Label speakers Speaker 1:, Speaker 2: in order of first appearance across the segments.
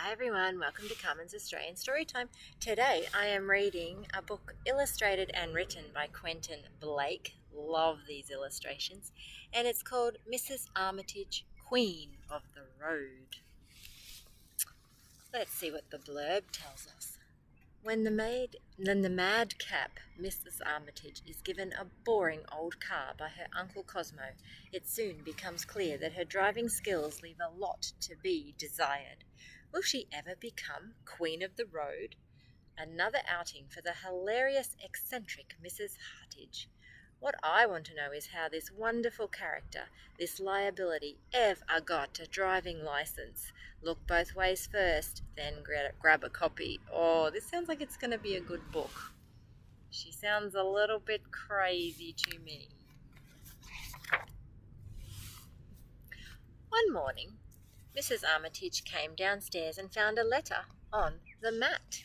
Speaker 1: Hi everyone, welcome to Carmen's Australian Storytime. Today I am reading a book illustrated and written by Quentin Blake. Love these illustrations. And it's called Mrs. Armitage, Queen of the Road. Let's see what the blurb tells us. When the madcap Mrs. Armitage is given a boring old car by her Uncle Cosmo, it soon becomes clear that her driving skills leave a lot to be desired. Will she ever become Queen of the Road? Another outing for the hilarious, eccentric Mrs. Armitage. What I want to know is how this wonderful character, this liability, ever got a driving license. Look both ways first, then grab a copy. Oh, this sounds like it's going to be a good book. She sounds a little bit crazy to me. One morning, Mrs. Armitage came downstairs and found a letter on the mat.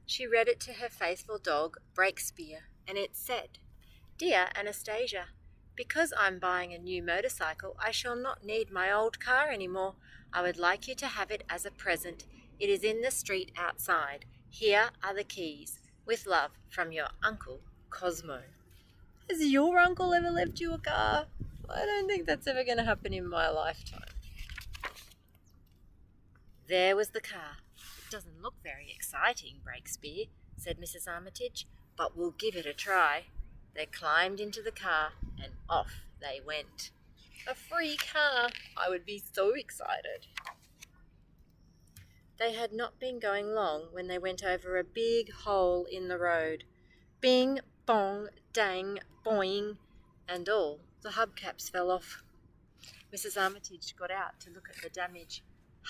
Speaker 1: She read it to her faithful dog, Breakspear, and it said, "Dear Anastasia, because I'm buying a new motorcycle, I shall not need my old car anymore. I would like you to have it as a present. It is in the street outside. Here are the keys. With love, from your Uncle Cosmo." Has your uncle ever left you a car? I don't think that's ever going to happen in my lifetime. There was the car. "It doesn't look very exciting, Breakspear," said Mrs. Armitage, "but we'll give it a try." They climbed into the car and off they went. A free car! I would be so excited. They had not been going long when they went over a big hole in the road. Bing, bong, dang, boing, and all the hubcaps fell off. Mrs. Armitage got out to look at the damage.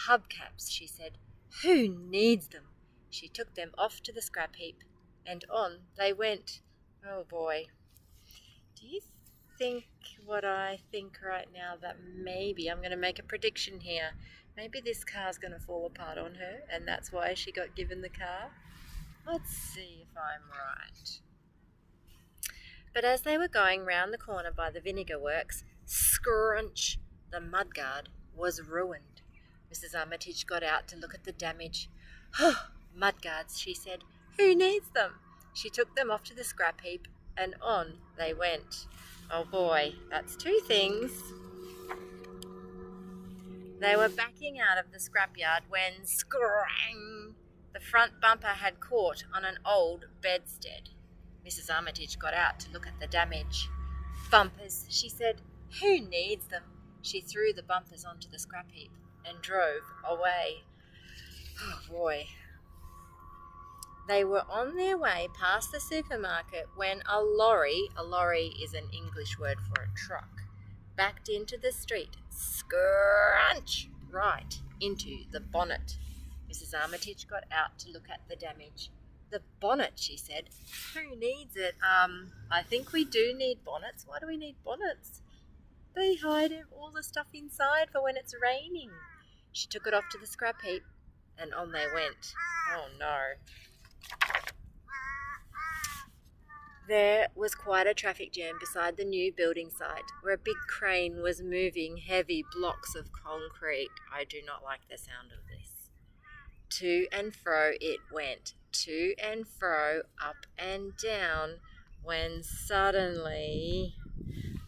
Speaker 1: "Hubcaps," she said. "Who needs them?" She took them off to the scrap heap, and on they went. Oh boy. Do you think what I think right now, that maybe I'm going to make a prediction here? Maybe this car's going to fall apart on her, and that's why she got given the car? Let's see if I'm right. But as they were going round the corner by the vinegar works, scrunch, the mudguard was ruined. Mrs. Armitage got out to look at the damage. "Oh, mudguards," she said. "Who needs them?" She took them off to the scrap heap, and on they went. Oh boy, that's two things. They were backing out of the scrapyard when, scrang, the front bumper had caught on an old bedstead. Mrs. Armitage got out to look at the damage. "Bumpers," she said. "Who needs them?" She threw the bumpers onto the scrap heap and drove away. Oh boy. They were on their way past the supermarket when a lorry is an English word for a truck, backed into the street, scrunch, right into the bonnet. Mrs. Armitage got out to look at the damage. "The bonnet," she said. "Who needs it?" I think we do need bonnets. Why do we need bonnets? They hide all the stuff inside for when it's raining. She took it off to the scrap heap, and on they went. Oh no. There was quite a traffic jam beside the new building site, where a big crane was moving heavy blocks of concrete. I do not like the sound of this. To and fro it went, to and fro, up and down, when suddenly...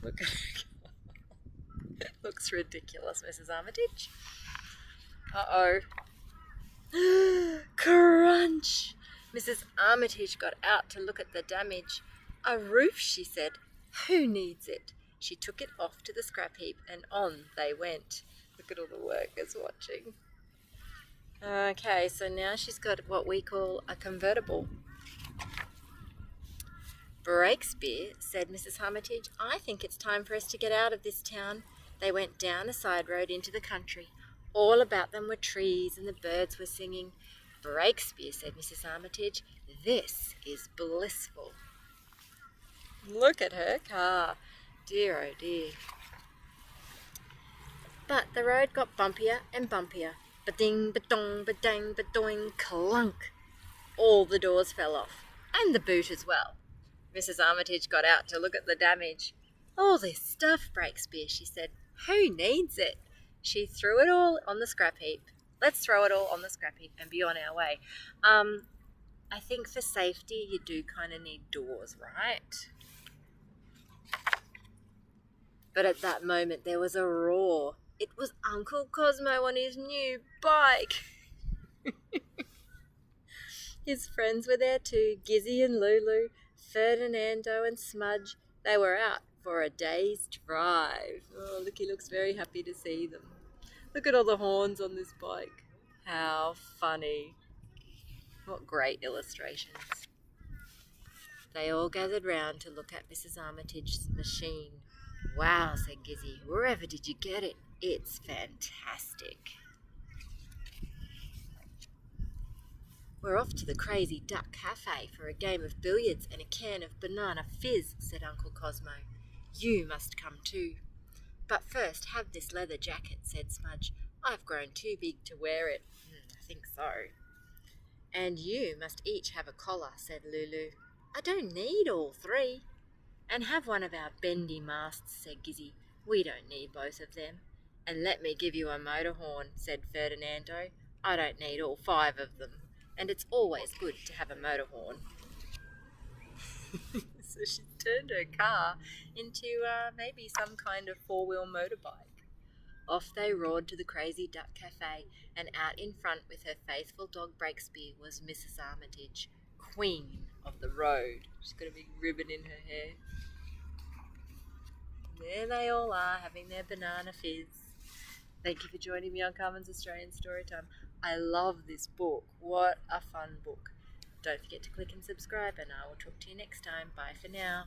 Speaker 1: Look at it. It looks ridiculous, Mrs. Armitage. Uh-oh. Crunch! Mrs. Armitage got out to look at the damage. "A roof," she said. "Who needs it?" She took it off to the scrap heap, and on they went. Look at all the workers watching. Okay, so now she's got what we call a convertible. "Breakspear," said Mrs. Armitage, "I think it's time for us to get out of this town." They went down a side road into the country. All about them were trees, and the birds were singing. "Breakspear," said Mrs. Armitage, "this is blissful." Look at her car. Dear, oh dear. But the road got bumpier and bumpier. Ba-ding, ba-dong, ba-dang, ba-doing, clunk. All the doors fell off, and the boot as well. Mrs. Armitage got out to look at the damage. "All this stuff, Breakspear," she said. "Who needs it?" She threw it all on the scrap heap. Let's throw it all on the scrap heap and be on our way. I think for safety, you do kind of need doors, right? But at that moment, there was a roar. It was Uncle Cosmo on his new bike. His friends were there too, Gizzy and Lulu, Ferdinando and Smudge. They were out for a day's drive. Oh, look, he looks very happy to see them. Look at all the horns on this bike. How funny. What great illustrations. They all gathered round to look at Mrs. Armitage's machine. Wow, said Gizzy. Wherever did you get it? It's fantastic. We're off to the Crazy Duck Cafe for a game of billiards and a can of banana fizz, said Uncle Cosmo. You must come too. But first have this leather jacket, said Smudge. I've grown too big to wear it. I think so. And you must each have a collar, said Lulu. I don't need all three. And have one of our bendy masts, said Gizzy. We don't need both of them. And let me give you a motor horn, said Ferdinando. I don't need all 5 of them. And it's always good to have a motor horn. So she turned her car into maybe some kind of 4-wheel motorbike. Off they roared to the Crazy Duck Cafe, and out in front with her faithful dog Breakspear was Mrs. Armitage, Queen of the Road. She's got a big ribbon in her hair. There they all are, having their banana fizz. Thank you for joining me on Carmen's Australian Storytime. I love this book. What a fun book. Don't forget to click and subscribe, and I will talk to you next time. Bye for now.